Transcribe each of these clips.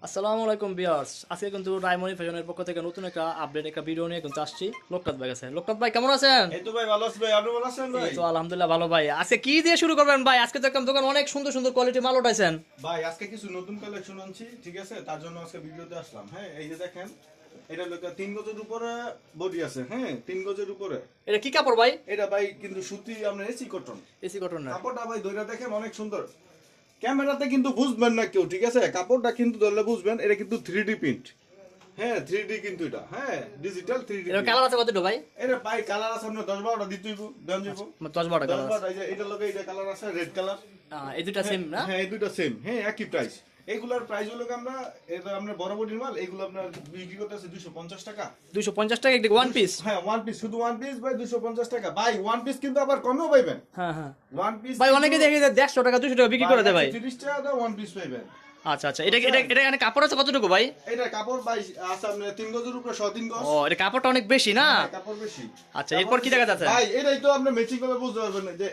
আসসালামু আলাইকুম ভিউয়ার্স, আজকে কিন্তু রায়মনি ফ্যাশনের পক্ষ থেকে নতুন একটা আপডেট একটা ভিডিও নিয়ে কিন্তু আসছি। লোকনাথ ভাই আছে। লোকনাথ ভাই কেমন আছেন? এই তো ভাই ভালো আছি ভাই, আপনি ভালো আছেন ভাই? এই তো আলহামদুলিল্লাহ ভালো ভাই। আজকে কি দিয়ে শুরু করবেন ভাই? আজকে তো একদম দোকান অনেক সুন্দর সুন্দর কোয়ালিটি মাল উঠাইছেন। ভাই আজকে কিছু নতুন কালেকশন আনছি, ঠিক আছে, তার জন্য আজকে ভিডিওতে আসলাম। হ্যাঁ, এই যে দেখেন, এটা লোক 3 গজের উপরে বডি আছে। হ্যাঁ, 3 গজের উপরে। এটা কি কাপড় ভাই? এটা ভাই কিন্তু সুতি, আপনার এসি কটন। এসি কটন না? কাপড়টা ভাই ধরে দেখেন অনেক সুন্দর। ক্যামেরাতে কিন্তু বুঝবেন না কেউ, ঠিক আছে, কাপড়টা কিন্তু ধরলে বুঝবেন এটা কিন্তু 3D প্রিন্ট। হ্যাঁ, 3D কিন্তু এটা, হ্যাঁ, ডিজিটাল 3D। এটা কালার আছে কতটা ভাই? এটা ভাই কালার আছে আপনার 10-12টা দিতেই দেন যাবো। 10-12 কালার আছে। 10-12টা, এই যে এটা লগে এটা কালার আছে, রেড কালার। এই দুটো সেম না? হ্যাঁ, এই দুটো সেম। হ্যাঁ, একই প্রাইস। এইগুলার প্রাইস হলো আমরা, এটা আমরা বড় বডির মাল, এইগুলো আপনার বিক্রি করতেছে 250 টাকা। 250 টাকা একটা ওয়ান পিস? হ্যাঁ, ওয়ান পিস, শুধু ওয়ান পিস ভাই 250 টাকা। ভাই ওয়ান পিস কিন্তু আবার কমও পাইবেন। হ্যাঁ হ্যাঁ ওয়ান পিস ভাই, অনেকে দেখি যে 150 টাকা 200 টাকা বিক্রি করে দেয় ভাই। 30 টাকা দাও ওয়ান পিস পাইবেন। আচ্ছা আচ্ছা, এটা এটা এটা এখানে কাপড় আছে কতটুকু ভাই? এটা কাপড় ভাই আছে আপনার 3 গজের উপরে 3.5 গজ। ও, এটা কাপড়টা অনেক বেশি না? হ্যাঁ, কাপড় বেশি। আচ্ছা, এরপর কি দেখা যাচ্ছে? ভাই এটাই তো আপনি ম্যাচিং করে বুঝতে পারবেন না যে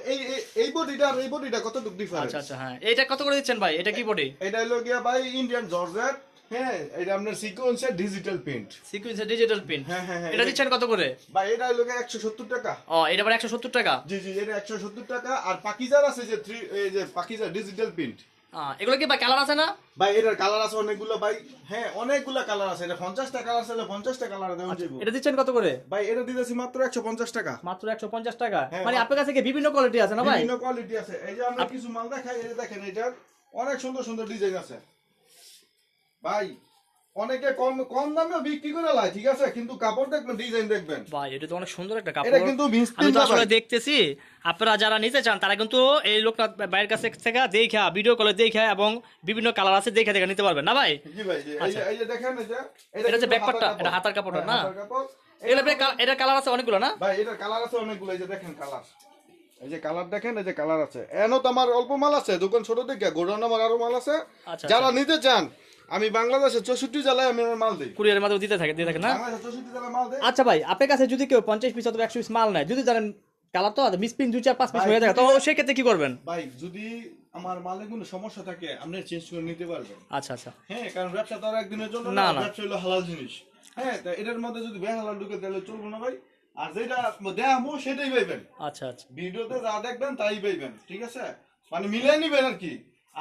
এই বডিটা আর এই বডিটা কতটুকু ডিফারেন্স। আচ্ছা আচ্ছা, হ্যাঁ, এটা কত করে দিচ্ছেন ভাই? এটা কি বডি? এটা হলো গিয়া ভাই ইন্ডিয়ান জর্জেট। হ্যাঁ, এটা আপনার সিকোয়েন্সের ডিজিটাল প্রিন্ট। সিকোয়েন্সের ডিজিটাল প্রিন্ট। হ্যাঁ হ্যাঁ হ্যাঁ, এটা দিচ্ছেন কত করে? ভাই এটা হলো গিয়া 170 টাকা। ও, এটা আবার 170 টাকা? জি জি, এটা 170 টাকা। আর পাকিজার আছে যে এই যে পাকিজার ডিজিটাল প্রিন্ট। এগুলো কি ভাই কালার আছে না? ভাই এটার কালার আছে অনেকগুলো ভাই। হ্যাঁ, অনেকগুলো কালার আছে। এটা 50টা কালার আছে, 50টা কালার দেওয়া যাবে। এটা দিচ্ছেন কত করে? ভাই এটা দিতেছি মাত্র 150 টাকা। মাত্র 150 টাকা? হ্যাঁ, মানে আপনার কাছে কি বিভিন্ন কোয়ালিটি আছে না ভাই? বিভিন্ন কোয়ালিটি আছে। এই যে আমরা কিছু মাল দেখাই, এই যে দেখেন এটার অনেক সুন্দর সুন্দর ডিজাইন আছে ভাই। অনেকে কম কম দামে বিক্রি করে লাই, ঠিক আছে, কিন্তু কাপড় দেখবেন, ডিজাইন দেখবেন। ভাই এটা তো অনেক সুন্দর একটা এটা কাপড়। কিন্তু আমি তো আসলে ভাই। দেখতেছি, আপনারা যারা নিতে চান তারা কিন্তু এই লোকনাথ ভাইয়ের কাছে থেকে দেখা, ভিডিও কলে দেখা এবং বিভিন্ন কালার আছে দেখে দেখে নিতে পারবেন না ভাই? জি ভাই, এই যে দেখেন, এই যে এটা হচ্ছে কিন্তু ব্যাকপার্টটা, হাতার এটা কাপড়। হাতার কাপড়টা হ্যাঁ, না? হাতার কাপড়। এগুলো এটা কালার আছে অনেকগুলো না? ভাই এটার কালার আছে অনেকগুলো, এই যে দেখেন কালার। এই যে কালার দেখেন, এই যে কালার আছে। এনো তো আমার অল্প মাল আছে, দোকান ছোট থেকে, গোডাউন আমার আরো মাল আছে। আচ্ছা যারা নিতে চান, আমি বাংলাদেশের 64 জেলায় আমি আমার মাল দিই। কুরিয়ারের মাধ্যমে দিয়ে থাকে না? বাংলাদেশের 64 জেলায় মাল দেই। আচ্ছা ভাই, আপনার কাছে যদি কেউ 50 পিস অথবা 100 পিস মাল নেয়, যদি জানেন কালার তো মিস প্রিন্ট 2-4-5 পিস ভাই, হয়ে যায়, তো সেই ক্ষেত্রে কি করবেন? ভাই যদি আমার মালে কোনো সমস্যা থাকে, আপনি চেঞ্জ করে নিতে পারবেন। আচ্ছা আচ্ছা, হ্যাঁ, কারণ ব্যবসা তো আর একদিনের জন্য না, না, না। ব্যবসা হলো হালাল জিনিস। হ্যাঁ, তা এটার মধ্যে যদি বেহালাল ঢুকে তাহলে চলবো না ভাই। আর যেটা দেখামো সেটাই পাইবেন। আচ্ছা আচ্ছা, ভিডিওতে যা দেখবেন তাই পাইবেন, ঠিক আছে, মানে মিলিয়ে নিবেন আর কি।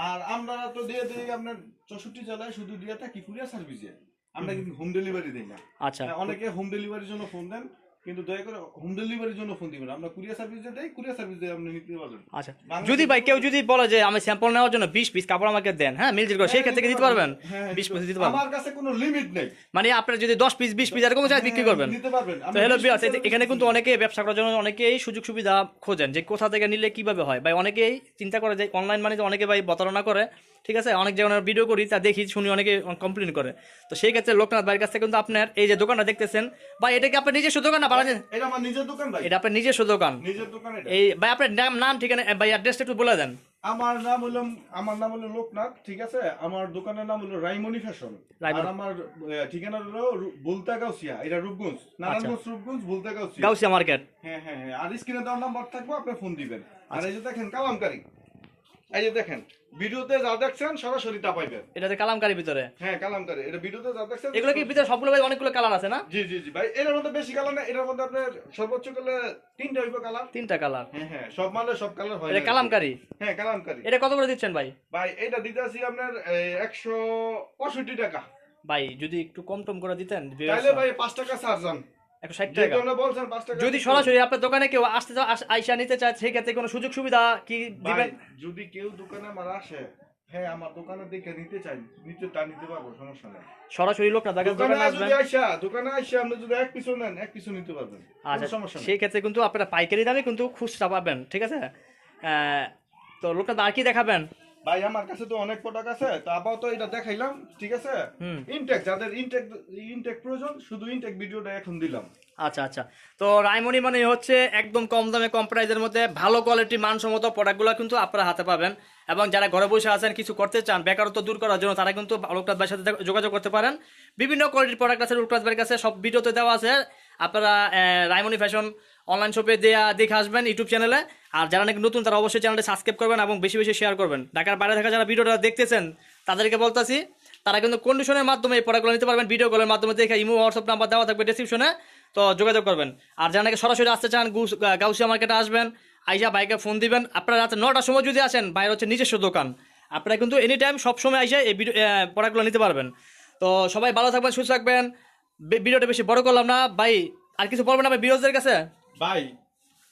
আর আমরা তো দিয়ে দিই আপনার 64 জেলায়, শুধু দিয়ে থাকি কুরিয়ার সার্ভিসে। আমরা কিন্তু হোম ডেলিভারি দিই না। আচ্ছা। হ্যাঁ, অনেকে হোম ডেলিভারির জন্য ফোন দেন, কিন্তু দয়া করে হোম ডেলিভারির জন্য ফোন দিবেন। আমরা কুরিয়ার সার্ভিস দেই, কুরিয়ার সার্ভিস দিয়ে আপনি নিতে পারবেন। আচ্ছা, যদি ভাই কেউ যদি বলে যে আমি স্যাম্পল নেওয়ার জন্য 20 পিস কাপড় আমাকে দেন, হ্যাঁ মিল করে, সেই ক্ষেত্রে কি দিতে পারবেন? হ্যাঁ, 20 পিস দিতে পারবেন? আমার কাছে কোনো লিমিট নেই। মানে আপনার যদি 10 পিস 20 পিস এরকম চাই বিক্রি করবেন? নিতে পারবেন। তো হ্যালো ভিউয়ার্স, এখানে কিন্তু অনেকে ব্যবসা করার জন্য অনেকেই সুযোগ সুবিধা খোঁজেন যে কোথা থেকে নিলে কিভাবে হয়। ভাই অনেকেই চিন্তা করে যে অনলাইন মানে অনেকে ভাই প্রতারণা করে, ঠিক আছে, অনেক জায়গায় ভিডিও করি তা দেখি শুনি অনেকে কমপ্লেন করে। তো সেই ক্ষেত্রে লোকনাথ ভাইয়ের কাছ থেকে কিন্তু আপনার এই যে দোকানটা দেখতেছেন ভাই, এটা কি আপনার নিজস্ব দোকান না ভাড়া? এটা আমার নিজের দোকান ভাই। এটা আপনার নিজস্ব দোকান? নিজের দোকান এটা। এই ভাই আপনার নাম ঠিকানা ভাই অ্যাড্রেসটা একটু বলে দেন। আমার নাম হলো লোকনাথ, ঠিক আছে। আমার দোকানের নাম হলো রাইমনি ফ্যাশন। আর আমার ঠিকানা হলো বুলতা গাউসিয়া, এটা রূপগঞ্জ, নারায়ণগঞ্জ রূপগঞ্জ, বুলতা গাউসিয়া। গাউসিয়া মার্কেট? হ্যাঁ হ্যাঁ হ্যাঁ। আর স্ক্রিনে দেওয়ার নাম্বার থাকবো, আপনি ফোন দিবেন। আর এই যে দেখেন কালামকারী, এই যে দেখেন ভিডিওতে যা দেখছেন সরাসরি তা পাইবেন। এটাতে কালামকারী ভিতরে? হ্যাঁ, কালামকারী, এটা ভিডিওতে যা দেখছেন। এগুলো কি ভিতরে সবগুলো ভাই অনেকগুলো কালার আছে না? জি জি জি ভাই, এটার মধ্যে বেশি কালার না, এটার মধ্যে আপনার সর্বোচ্চ গেলে 3টা হইব কালার। 3টা কালার? হ্যাঁ হ্যাঁ, সব মালে সব কালার হয় এটা না। কালামকারী? হ্যাঁ, কালামকারী। এটা কত করে দিচ্ছেন ভাই? ভাই এটা দিতে আছি আপনার 165 টাকা। ভাই যদি একটু কম টম করে দিতেন। তাইলে ভাই 5 টাকা ছাড় যান। 160 যে টাকা? কোনো বলছেন 5 টাকা। যদি সরাসরি আপনার দোকানে কেউ আইসা নিতে চায়, সেই ক্ষেত্রে কোনো সুযোগ সুবিধা কি ভাই দিবেন? যদি কেউ দোকানে আমার আসে, হ্যাঁ, আমার দোকানে দেখে নিতে চাই, তা নিতে পারবো, সমস্যা নাই। সরাসরি লোক না দোকানে আসবেন? দোকানে আইসা আপনি যদি এক পিছু নেন, এক পিছু নিতে পারবেন, আচ্ছা, কোনো সমস্যা নেই। সেই ক্ষেত্রে কিন্তু আপনারা পাইকারি দামে কিন্তু খুচরা পাবেন, ঠিক আছে। তো লোকটা আর কি দেখাবেন? ভাই আমার কাছে তো অনেক প্রোডাক্ট আছে, তো আপাতত এটা দেখাইলাম, ঠিক আছে। হুম। ইনটেক, যাদের ইনটেক প্রয়োজন, শুধু ইনটেক ভিডিওটা এখন দিলাম। আচ্ছা আচ্ছা, তো রায়মনি মানে হচ্ছে একদম কম দামে কম প্রাইসের মধ্যে ভালো কোয়ালিটি মানসম্মত প্রোডাক্টগুলো কিন্তু আপনারা হাতে পাবেন। এবং যারা ঘরে বসে আছেন, কিছু করতে চান, বেকারত্ব দূর করার জন্য, তারা কিন্তু লোকনাথ ভাইয়ের সাথে যোগাযোগ করতে পারেন। বিভিন্ন কোয়ালিটির প্রোডাক্ট আছে লোকনাথ ভাইয়ের কাছে, সব ভিডিওতে দেওয়া আছে। আপনারা রায়মনি ফ্যাশন অনলাইন শপে দেখে আসবেন ইউটিউব চ্যানেলে। আর যারা নাকি নতুন, তারা অবশ্যই চ্যানেলটা সাবস্ক্রাইব করবেন এবং বেশি বেশি শেয়ার করবেন। ঢাকার বাইরে থাকা যারা ভিডিওটা দেখতেছেন, তাদেরকে বলতেছি তারা কিন্তু কন্ডিশনের মাধ্যমে এই প্রোডাক্টগুলো নিতে পারবেন। ভিডিও কলের মাধ্যমে দেখে ইমো হোয়াটসঅ্যাপ নাম্বার দেওয়া থাকবে ডেসক্রিপশনে, তো যোগাযোগ করবেন। আর যারা নাকি সরাসরি আসতে চান গাউসিয়া মার্কেটে আসবেন, আইসা বাইকে ফোন দিবেন। আপনারা রাতে 9টার সময় যদি আসেন, বাইরে হচ্ছে নিজস্ব দোকান, আপনারা কিন্তু এনি টাইম সবসময় আইসা এই প্রোডাক্টগুলো নিতে পারবেন। তো সবাই ভালো থাকবেন, সুস্থ থাকবেন। ভিডিওটা বেশি বড় করলাম না ভাই, আর কিছু বলবেন না বিরোধীদের কাছে? ভাই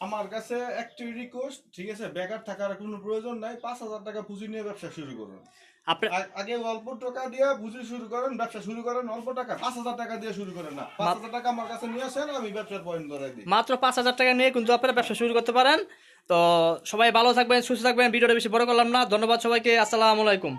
আমার কাছে একটি রিকোয়েস্ট, ঠিক আছে, বেকার থাকার কোনো প্রয়োজন নাই, 5,000 টাকা পুঁজি নিয়ে ব্যবসা শুরু করুন। আপনি আগে অল্প টাকা দিয়ে পুঁজি শুরু করেন, ব্যবসা শুরু করেন, অল্প টাকা 5,000 টাকা দিয়ে শুরু করেন না, 5,000 টাকা আমার কাছে নিয়ে আসেন, আমি ব্যবসার পয়েন্ট ধরাই দিই। মাত্র 5,000 টাকা নিয়ে কিন্তু আপনারা ব্যবসা শুরু করতে পারেন। তো সবাই ভালো থাকবেন, সুস্থ থাকবেন। ভিডিওটা বেশি বড় করলাম না, ধন্যবাদ সবাইকে, আসসালামু আলাইকুম।